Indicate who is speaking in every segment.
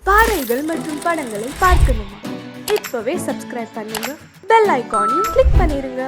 Speaker 1: பாடல்கள் மற்றும் படங்களை பார்க்கணுமா? இப்பவே சப்ஸ்கிரைப் பண்ணுங்க, பெல் ஐகானையும் கிளிக் பண்ணிருங்க.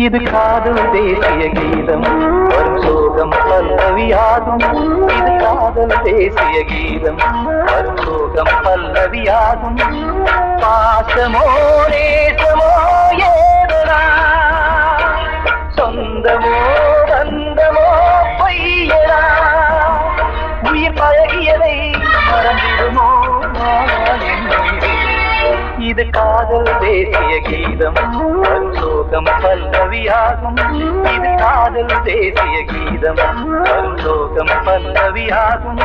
Speaker 2: இது காதல் தேசிய கீதம் வரும் சோகம் பல்லவியாகும். இது காதல் தேசிய கீதம் வரும் சோகம் பல்லவியாகும். பாசமோ நேசமோ ஏதனா, சொந்தமோ பந்தமோ பொய்யனா, உயிர் பழகியதை மறந்திடுமோ இது காதல் தேசிய கீதம் வரும் சோகம் பல்லவியாகும். இது காதல் தேசிய கீதம் வரும் சோகம் பல்லவியாகும்.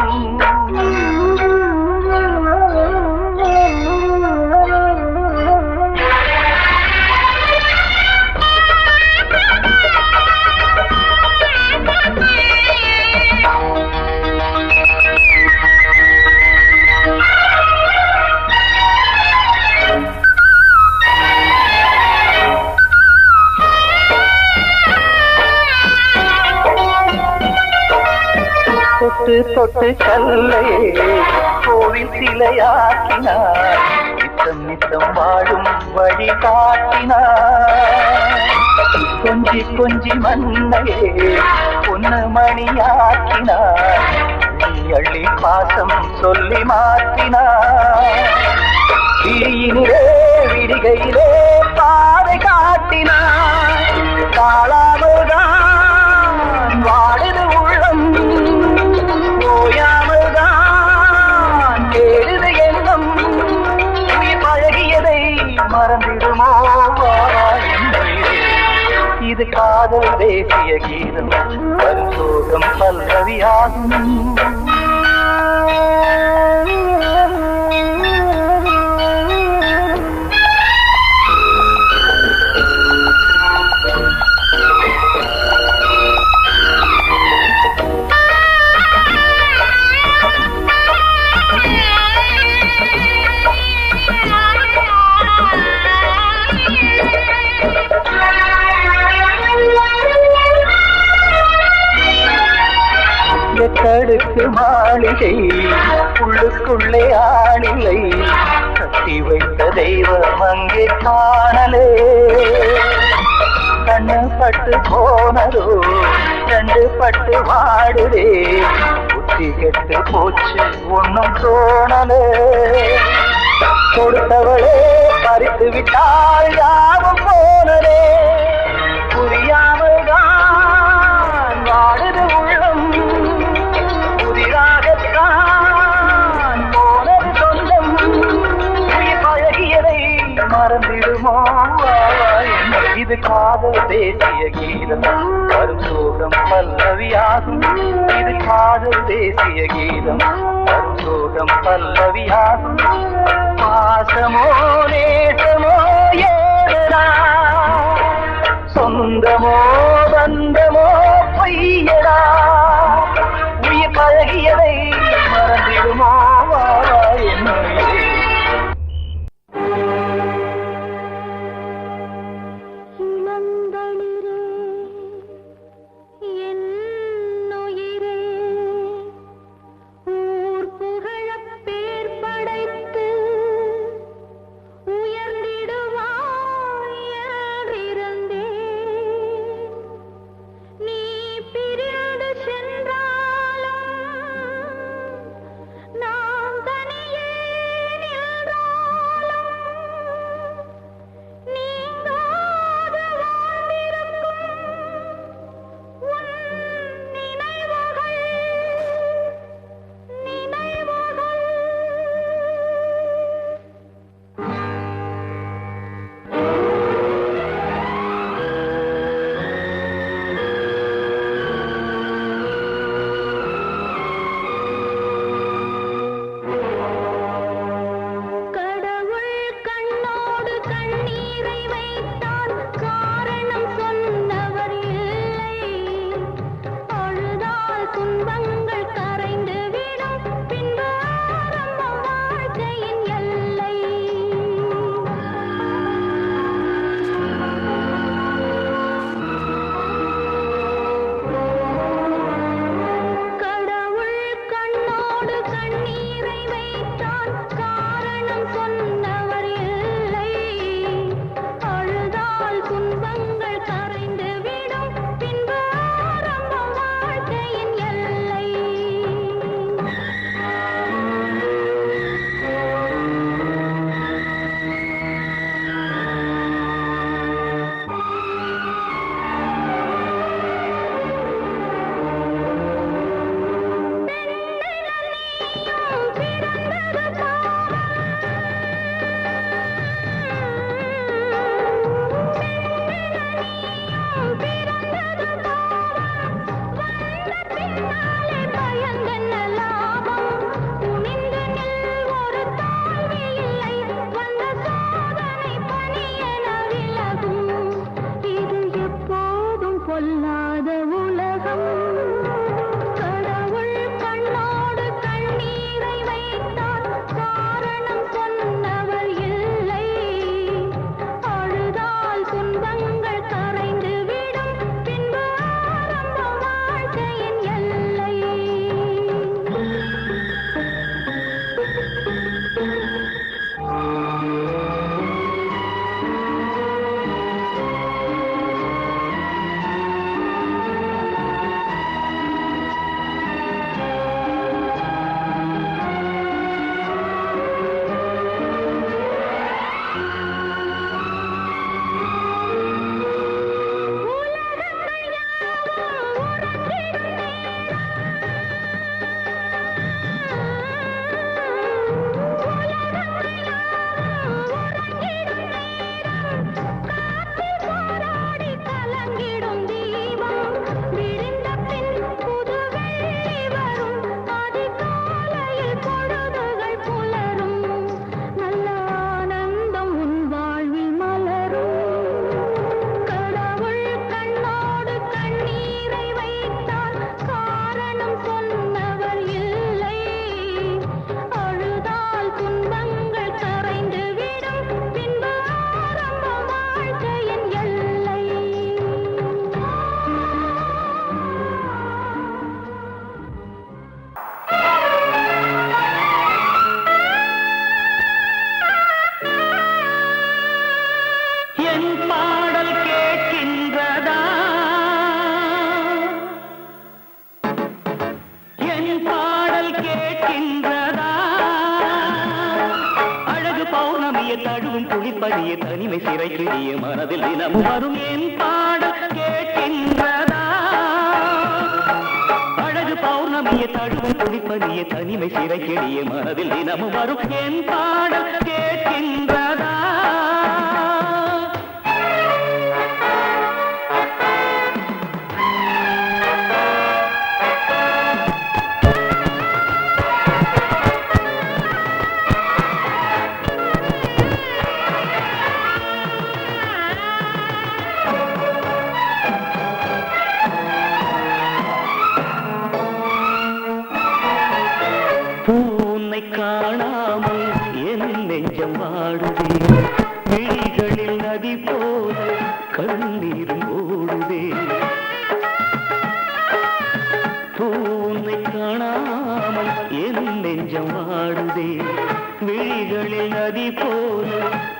Speaker 2: தொட்டு தொட்டு கல்லையே கோவில் சிலையாக்கினார், நித்தம் நித்தம் வாழும் வழி காட்டினார். கொஞ்சி கொஞ்சி மண்ணையே பொன்னு மணியாக்கினார், அள்ளி அள்ளி பாசம் சொல்லி மாற்றினார். விழியினிலே விடிகையிலே பாதை காட்டினார், தாழாமல்தான் வாடுது உள்ளம், ஓயாமல்தான் தேடுது எண்ணம். உயிர் பழகியதை மறந்திடுமோ இது காதல் தேசிய கீதம், வரும் சோகம் பல்லவியாகும். எத்தடுக்கு மாளிகை உள்ளுக்குள்ளே ஆளிலை, கட்டி வைத்த தெய்வம் அங்கே காணலே. கண்ணு பட்டு போனதோ ரெண்டு பட்டு வாடுதே, புத்தி கெட்டு போச்சு ஒன்னும் தோணலே. கொடுத்தவளே பறித்து விட்டால் யாவும் போனதே, புரியாமல் தான் வாடுது உள்ளம். புதிராகத்தான் போனது சொந்தம், உயிர் பழகியதை மறந்திடுமோ இது காதல் தேசிய கீதம், வரும் சோகம் பல்லவியாகும். இது காதல் தேசிய கீதம், வரும் சோகம் பல்லவியாகும். பாசமோ நேசமோ ஏதா, சொந்தமோ பந்தமோ பொய்யடா, உயிர் பழகியதை மறந்திடுமோ என்னுயிரே.
Speaker 3: குடிப்பதிய தனிமை சிறைக்கிடிய மனதில் தினமும் வரும் என் பாடல் கேட்கின்றதா அழகு பௌர்ணமிய தழுவும் குடிப்பதிய தனிமை சிறைக்கிடிய மனதில் தினமும் வரும் என் பாடல் கேட்கின்றதா பூனை காணாமல் என் நெஞ்சம் வாடுதே விழிகளில் நதி போல கண்ணீரும் ஓடுதே பூனை காணாமல் என் நெஞ்சம் வாடுதே விழிகளில் நதி போல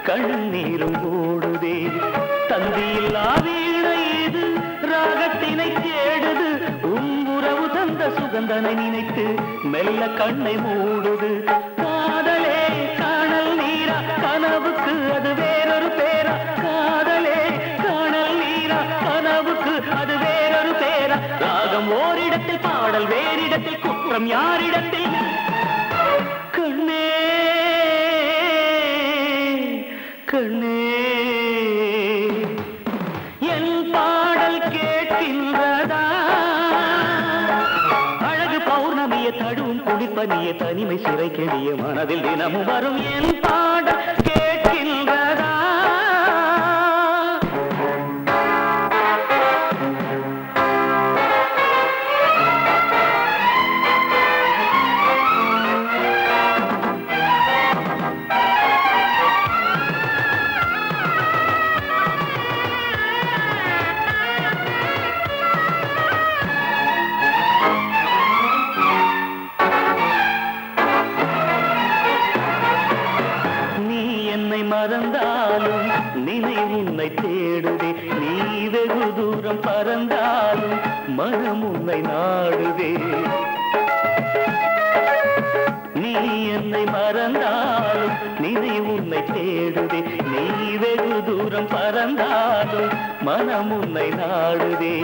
Speaker 3: கண்ணீரும் ஓடுதே தந்தியில்லா வீணை இது ராகத்தினை தேடுது உறவு தந்த சுகந்தனை நினைத்து மெல்ல கண்ணை மூடுது காதலே காணல் நீரா கனவுக்கு அது வேறொரு பேரா காதலே காணல் நீரா கனவுக்கு அது வேறொரு பேரா ராகம் ஓரிடத்தில் பாடல் வேறிடத்தில் குற்றம் யாரிடத்தில் கண்ணே கண்ணே என் பாடல் கேட்கின்றதா அழகு பௌர்ணமிய தழுவும் குடிப்பனிய தனிமை சிறை கெடிய மனதில் தினமும் வரும் என் பாடல் கேட்கின்றதா மறந்தாலும் நினைவு உன்னை தேடுதே நீ வெகு தூரம் பறந்தாலும் மனம் உன்னை நாடுதே நீ என்னை மறந்தாலும் நினைவு உன்னை தேடுதே நீ வெகு தூரம் பறந்தாலும் மனம் உன்னை நாடுதே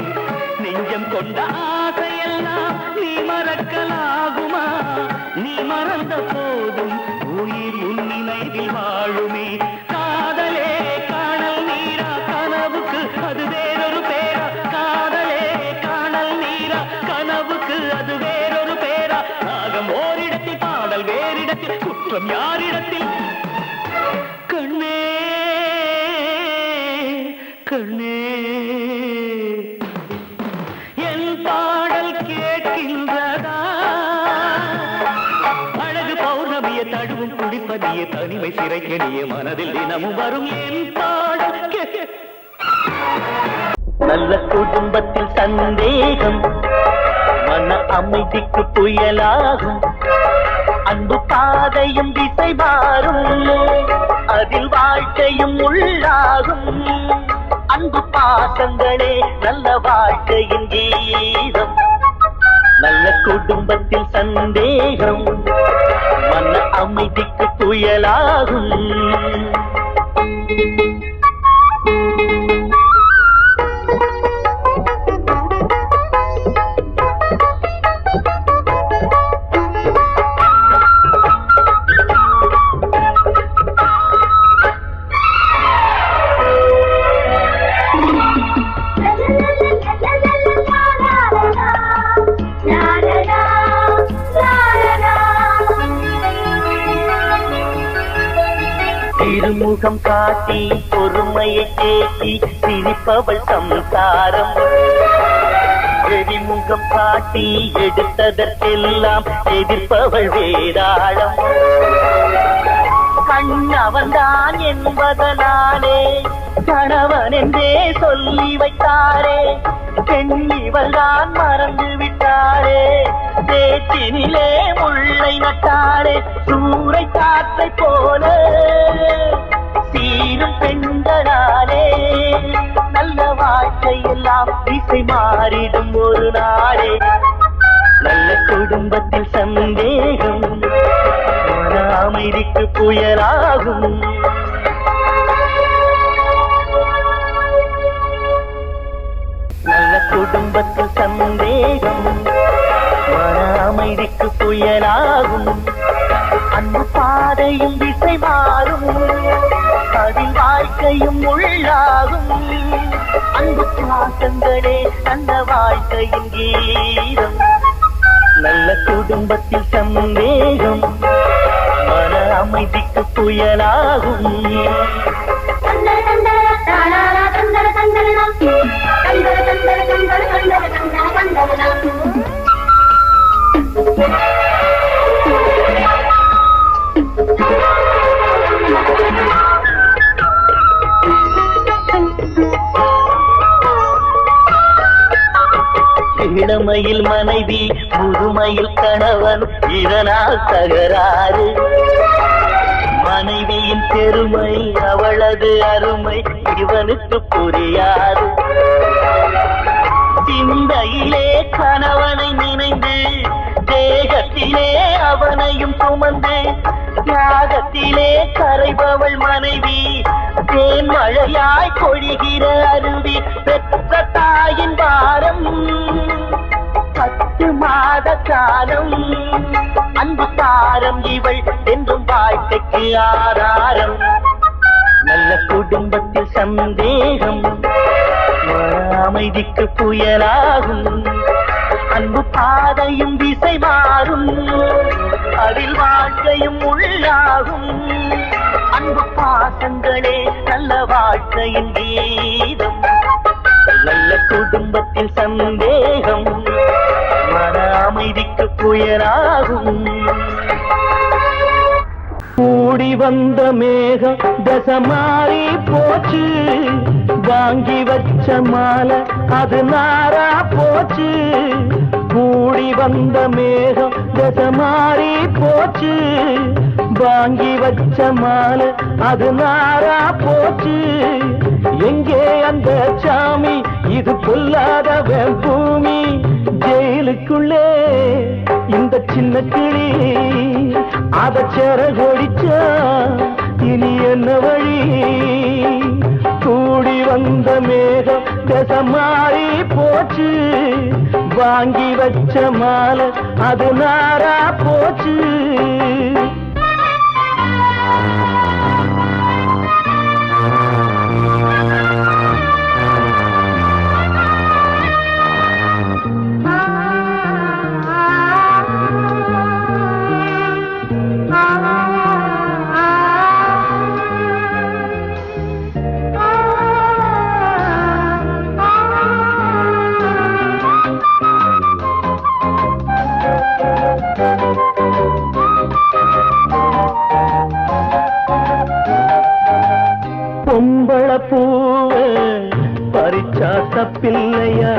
Speaker 3: நெஞ்சம் கொண்ட ஆசையெல்லாம் நீ மறக்கலாகுமா நீ மறந்த போதும் உயிர் உன் நினைவில் வாழுமே காதலே காணல் நீரா கனவுக்கு அது வேறொரு பேரா காதலே காணல் நீரா கனவுக்கு அது வேறொரு பேரா ராகம் ஓரிடத்தில் பாடல் வேறிடத்தில் குற்றம் யாரிடத்தில் கண்ணே கண்ணே என் பாடல் கேட்கின்றதா அழகு பௌர்ணமிய தழுவும் குடிப்பதிய தனிமை சிறை கெடிய மனதில் தினமும் வரும் என் பாடல்
Speaker 2: நல்ல குடும்பத்தில் சந்தேகம் மன அமைதிக்கு புயலாகும் அன்பு பாதையும் திசை மாறும் அதில் வாழ்க்கையும் உள்ளாகும் அன்பு பாசங்களே நல்ல வாழ்க்கையின் கீதம் நல்ல குடும்பத்தில் சந்தேகம் மன அமைதிக்கு புயலாகும் திருமுகம் காட்டி பொறுமையை தேக்கி சிரிப்பவள் சம்சாரம் எரிமுகம் காட்டி எடுத்ததற்கெல்லாம் எதிர்ப்பவள் வேதாளம் கண்ணவன்தான் என்பதனாலே கணவன் என்றே சொல்லி வைத்தாரே பெண்ணிவள் தான் மறந்து விட்டாரே பேச்சினிலே முள்ளை நட்டாரே சூறை காற்றை போல சீரும் பெண்களாலே நல்ல வாழ்க்கையெல்லாம் திசை மாறிடும் ஒரு நாளே நல்ல குடும்பத்தில் சந்தேகம் மன அமைதிக்கு புயலாகும் குடும்பத்தில் சந்தேகம் மன அமைதிக்கு புயலாகும் அன்பு பாதையும் திசை மாறும் அதில் வாழ்க்கையும் உள்ளாகும் அன்பு பாசங்களே அந்த வாழ்க்கையின் கீதம் நல்ல குடும்பத்தில் சந்தேகம் மன அமைதிக்கு புயலாகும் இளமையில் மனைவி முதுமையில் கணவன் இதனால் தகராறு மனைவியின் பெருமை அவளது அருமை இவனுக்கு புரியாது சிந்தையிலே கணவனை நினைந்து தேகத்திலே அவனையும் சுமந்து தியாகத்திலே கரைபவள் மனைவி தேன் மழையாய் பொழிகிற அருவி பெற்ற தாயின் பாரம் 10 மாத காலம் அன்பு தாரம் இவள் என்றும் வாழ்க்கைக்கு ஆதாரம் நல்ல குடும்பத்தில் சந்தேகம் அமைதிக்கு புயலாகும் அன்பு பாதையும் திசை மாறும் அதில் வாழ்க்கையும் உள்ளாகும் அன்பு பாசங்களே நல்ல வாழ்க்கையின் கீதம் நல்ல குடும்பத்தில் சந்தேகம் மன அமைதிக்கு புயலாகும்
Speaker 3: கூடி வந்த மேகம் தசை மாறி போச்சு வாங்கி வச்ச மாலை அது நாரா போச்சு கூடி வந்த மேகம் தசை மாறி போச்சு வாங்கி வச்ச மாலை அது நாரா போச்சு எங்கே அந்த சாமி இது பொல்லாதவன் பூமி ஜெயிலுக்குள்ளே இந்த சின்ன கிளி அத சிறகொடிச்சா இனி என்ன வழி கூடி வந்த மேகம் தசை மாறி போச்சு வாங்கி வச்ச மாலை அது நாரா போச்சு பொம்பள பூவ பறிச்சா தப்பில்லையா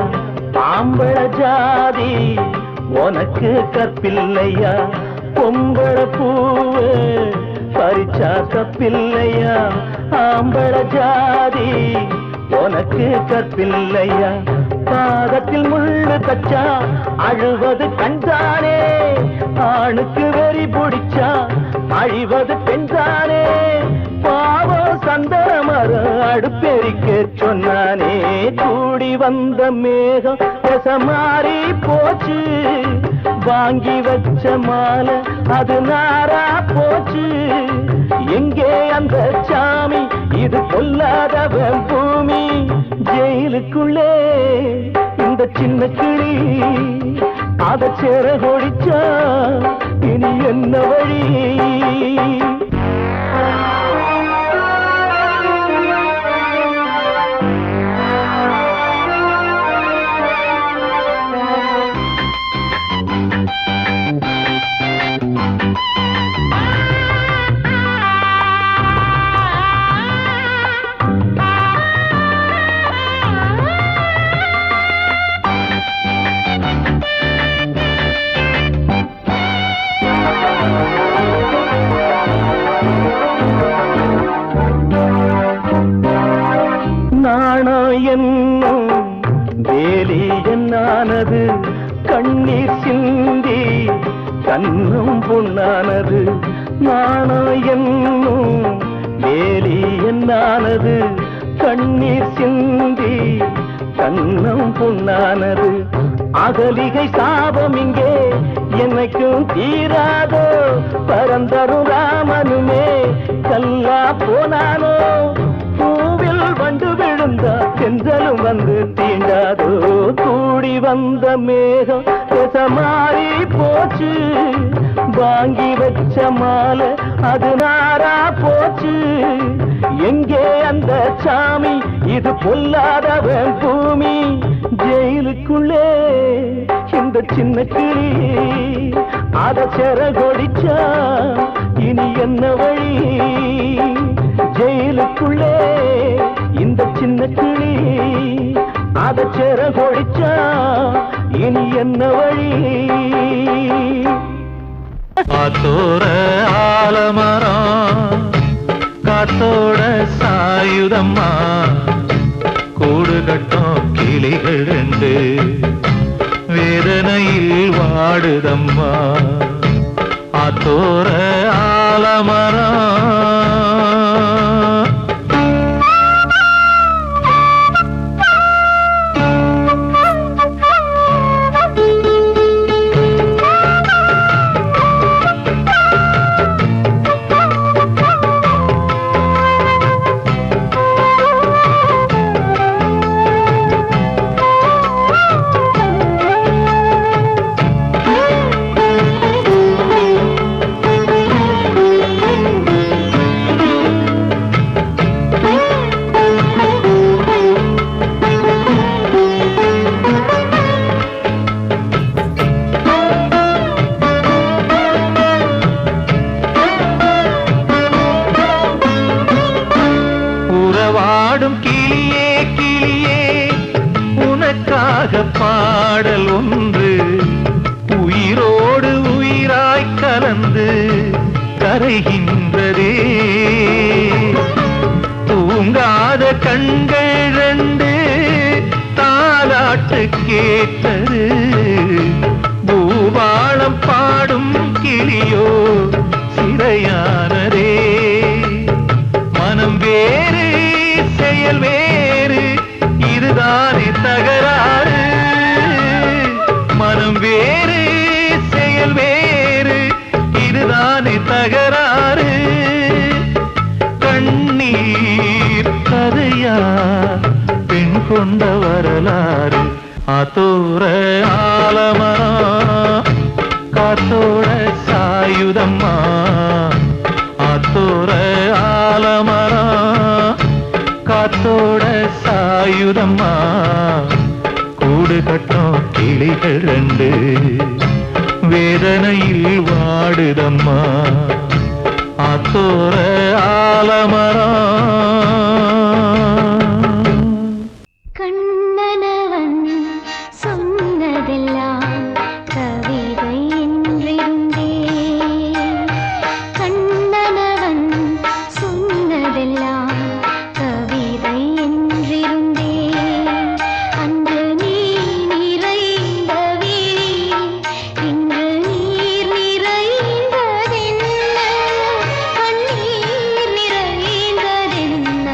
Speaker 3: ஆம்பள ஜாதி உனக்கு கற்பில்லையா பொம்பள பூவ பறிச்சா தப்பில்லையா ஆம்பள ஜாதி உனக்கு கற்பில்லையா பாதத்தில் முள்ளு தச்சா அழுவது கண்தானே ஆணுக்கு வெறி பிடிச்சா அழிவது பெண்தானே பாவம் சந்தன மரம் அடுப்பெரிக்க சொன்னானே கூடி வந்த மேகம் தசை மாறி போச்சு வாங்கி வச்ச மாலை அது நாரா போச்சு எங்கே அந்த சாமி இது பொல்லாதவன் பூமி ஜெயிலுக்குள்ளே இந்த சின்ன கிளி அத சிறகொடிச்சா இனி என்ன வழி என்னும் வேலி என்னானது கண்ணீர் சிந்தி கண்ணும் பொன்னானது நாணம் என்னும் வேலி என்னானது கண்ணீர் சிந்தி கண்ணம் பொன்னானது. அகலிகை சாபம் இங்கே என்னைக்கும் தீராதோ. பரந்தரும் ராமனுமே கல்லா போனானோ. பூவில் வண்டு விழுந்தா செஞ்சலும் வந்து தீண்டாதோ. கூடி வந்த மேகம் மாறி போச்சு. வாங்கி வச்ச மாலை அது நாரா போச்சு. எங்கே அந்த சாமி இது பொல்லாதவன் பூமி. ஜெயிலுக்குள்ளே இந்த சின்ன கிளி அத செரகொடிச்சா இனி என்ன வழி. ஜெயிலுக்குள்ளே இந்த சின்ன கிளி அத செரகொடிச்சா இனி என்ன வழி.
Speaker 4: காத்தோர ஆலமரம் காத்தோட சாயுதம்மா. கூடு கட்டும் கிளிகள் ரெண்டு வேதனையில் வாடுதம்மா. ஆத்தோர ஆலமரம்.
Speaker 3: உறவாடும் கிளியே கிளியே உனக்காக பாடல் ஒன்று. உயிரோடு உயிராய் கலந்து கரைகின்றதே. தூங்காத கண்கள் ரெண்டு தாலாட்டு கேட்டது. பூபாளம் பாடும் கிளியோ சிறையானதே. மனம் வேறு செயல் வேறு இதுதானே தகராறு. மனம் வேறு செயல் வேறு இதுதானே தகராறு. கண்ணீர் கதையா பெண் கொண்ட வரலாறு. ஆத்தோர ஆலமரம் காத்தோட சாயுதம்மா. ஆத்தோர ஆலமரம் காத்தோட சாயுதம்மா. கூடு கட்டும் கிளிகள் ரெண்டு வேதனையில் வாடுதம்மா. ஆத்தோர ஆலமரம்.
Speaker 5: கண்ணனவன் சொன்னதெல்லாம் கவிதை என்றிருந்தே. கண்ணனவன் சொன்னதெல்லாம் கவிதை என்றிருந்தே. அன்று நீ நிறைந்த விழி இன்று நீர் நிறைந்ததென்ன. கண்ணீர் நிறைந்ததென்ன.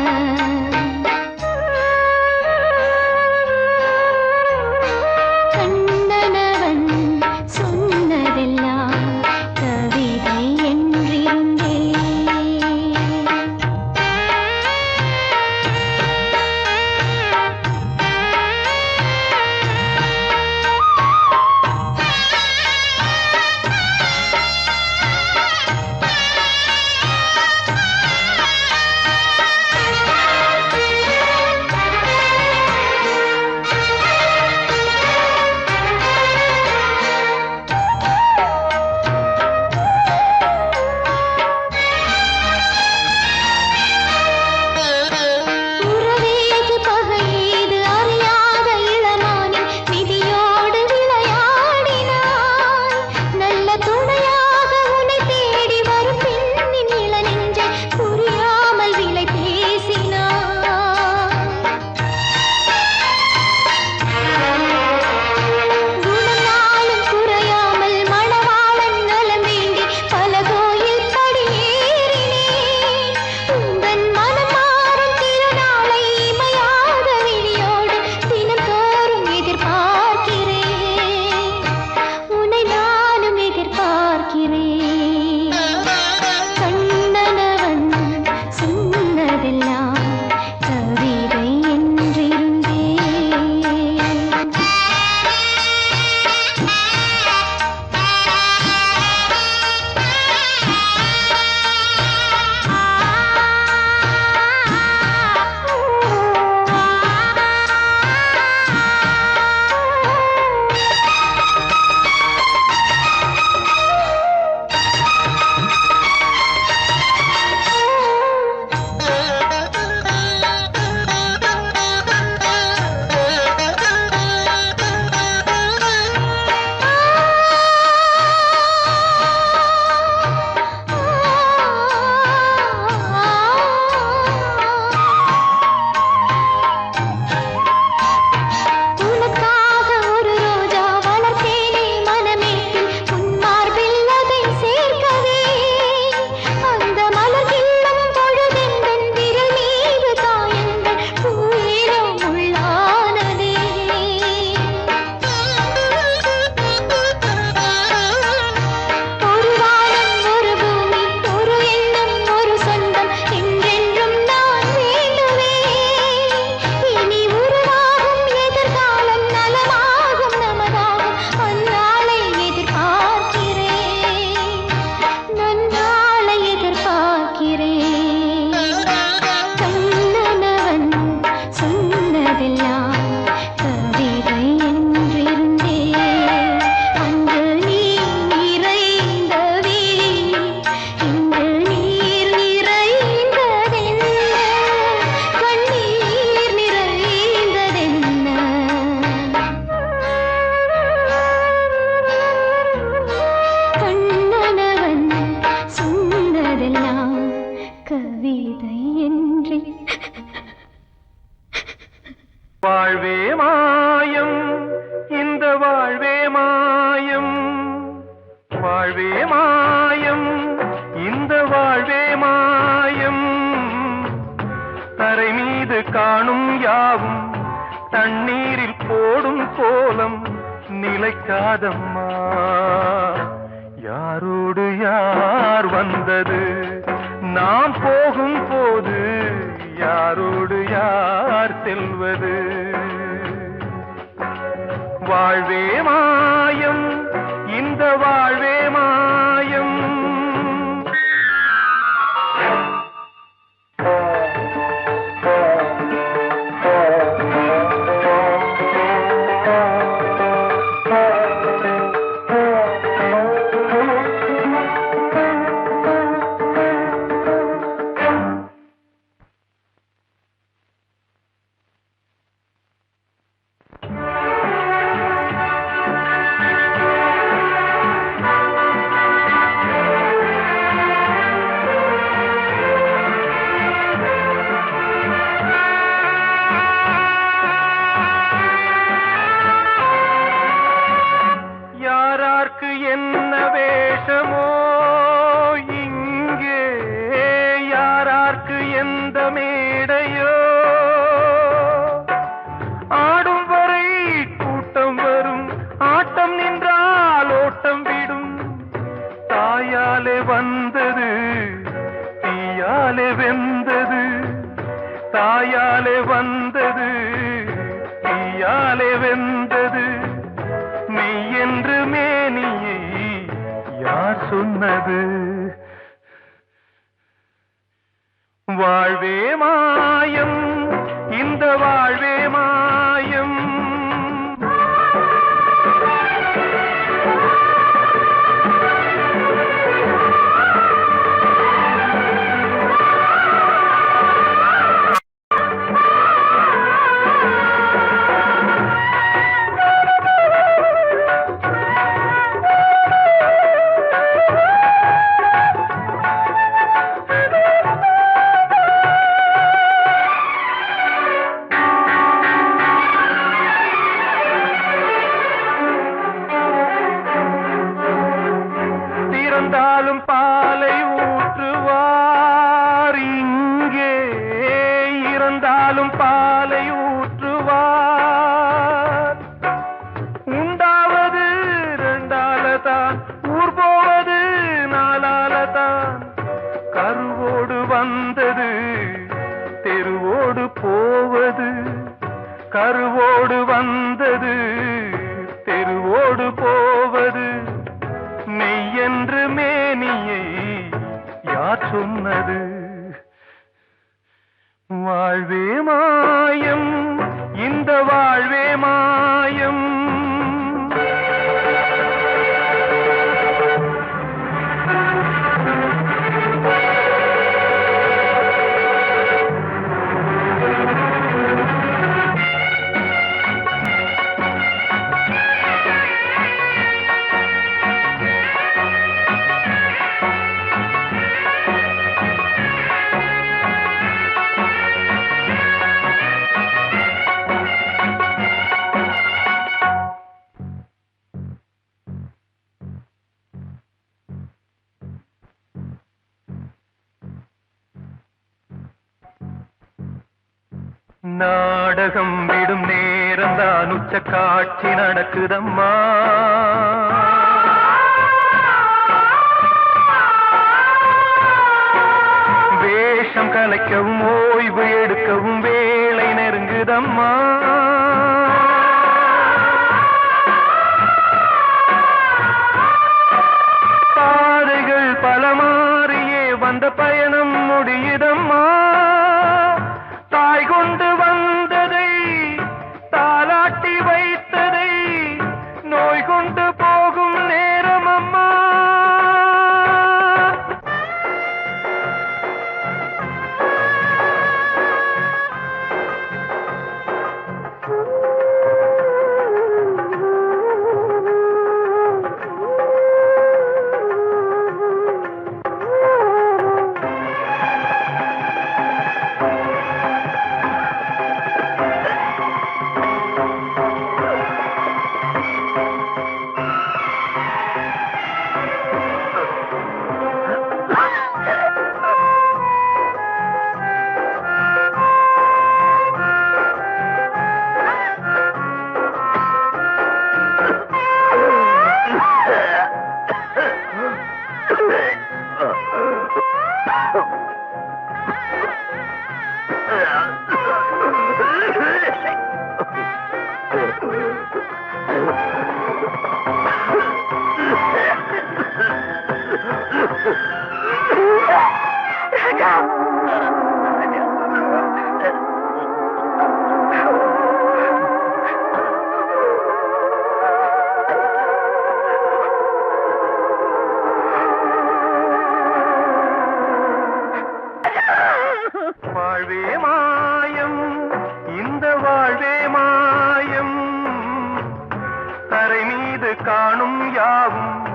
Speaker 4: நினைக்காதம்மா யாரோடு யார் வந்தது நாம் போகும் போது யாரோடு யார் செல்வது வாழ்வே மாயம் இந்த வாழ்வே மாயம் என்ன வேஷமோ இங்கே யாரார்க்கு எந்த மேடையோ ஆடும் வரை கூட்டம் வரும் ஆட்டம் நின்றால் ஓட்டம் விடும் தாயாலே வந்தது தீயாலே வெந்தது தாயாலே வந்தது தீயாலே வெந்தது மெய் என்று மேனியை யார் சொன்னது வாழ்வே மாயம் இந்த வாழ்வே மாயம் இறந்தாலும் பாலை ஊற்றுவார் இங்கே இறந்தாலும் பாலை ஊற்றுவார் உண்டாவது ரெண்டாலதான் ஊர் போவது நாலாலதான் கருவோடு வந்தது தெருவோடு போவது கருவோடு வந்தது தெருவோடு போவது மெய் என்று மேனியை யார் சொன்னது வாழ்வே மாயம் இந்த வாழ்வே மாயம் நாடகம் விடும் நேரம் தான் உச்ச காட்சி நடக்குதம்மா வேஷம் கலைக்கவும் ஓய்வு எடுக்கவும் வேளை நெருங்குதம்மா பாதைகள் பல மாறியே வந்த பயணம் முடியுதம்மா தாய் கொண்டு வந்ததை தாலாட்டி வைத்ததை நோய் கொண்டு போகும் நேரம் அம்மா காணும் யாவும்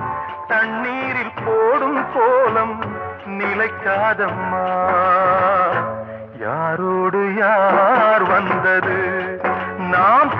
Speaker 4: தண்ணீரில் போடும் கோலம் நிலைக்காதம்மா. யாரோடு யார் வந்தது நாம்